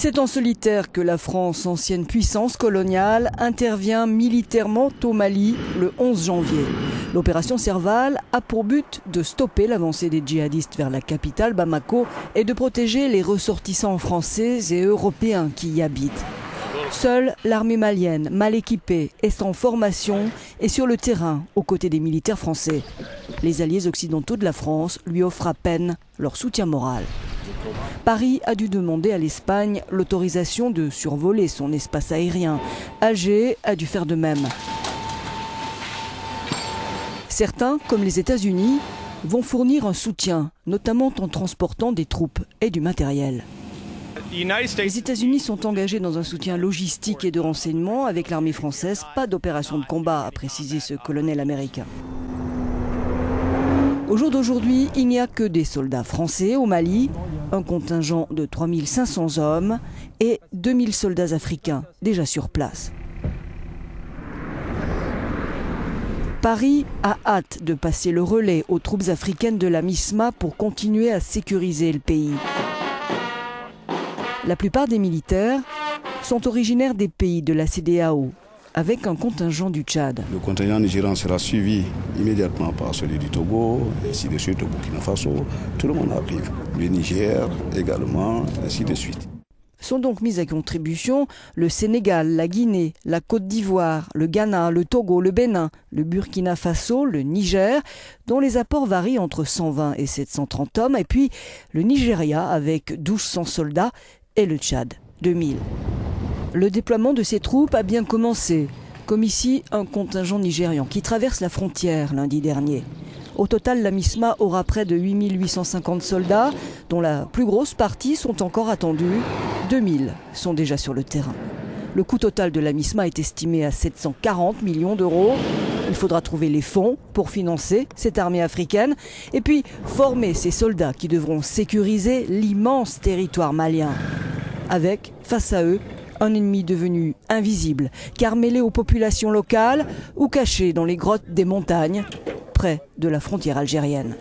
C'est en solitaire que la France, ancienne puissance coloniale, intervient militairement au Mali le 11 janvier. L'opération Serval a pour but de stopper l'avancée des djihadistes vers la capitale Bamako et de protéger les ressortissants français et européens qui y habitent. Seule l'armée malienne, mal équipée et sans formation, est sur le terrain aux côtés des militaires français. Les alliés occidentaux de la France lui offrent à peine leur soutien moral. Paris a dû demander à l'Espagne l'autorisation de survoler son espace aérien. Alger a dû faire de même. Certains, comme les États-Unis, vont fournir un soutien, notamment en transportant des troupes et du matériel. Les États-Unis sont engagés dans un soutien logistique et de renseignement avec l'armée française. Pas d'opération de combat, a précisé ce colonel américain. Au jour d'aujourd'hui, il n'y a que des soldats français au Mali, un contingent de 3500 hommes et 2000 soldats africains déjà sur place. Paris a hâte de passer le relais aux troupes africaines de la MISMA pour continuer à sécuriser le pays. La plupart des militaires sont originaires des pays de la CEDEAO, avec un contingent du Tchad. Le contingent nigérian sera suivi immédiatement par celui du Togo, ainsi de suite au Burkina Faso. Tout le monde arrive. Le Niger également, ainsi de suite. Sont donc mis à contribution le Sénégal, la Guinée, la Côte d'Ivoire, le Ghana, le Togo, le Bénin, le Burkina Faso, le Niger, dont les apports varient entre 120 et 730 hommes, et puis le Nigeria avec 1200 soldats et le Tchad, 2000. Le déploiement de ces troupes a bien commencé, comme ici un contingent nigérian qui traverse la frontière lundi dernier. Au total, la MISMA aura près de 8850 soldats, dont la plus grosse partie sont encore attendus. 2000 sont déjà sur le terrain. Le coût total de la MISMA est estimé à 740 millions d'euros. Il faudra trouver les fonds pour financer cette armée africaine et puis former ces soldats qui devront sécuriser l'immense territoire malien. Avec, face à eux, un ennemi devenu invisible, car mêlé aux populations locales ou caché dans les grottes des montagnes, près de la frontière algérienne.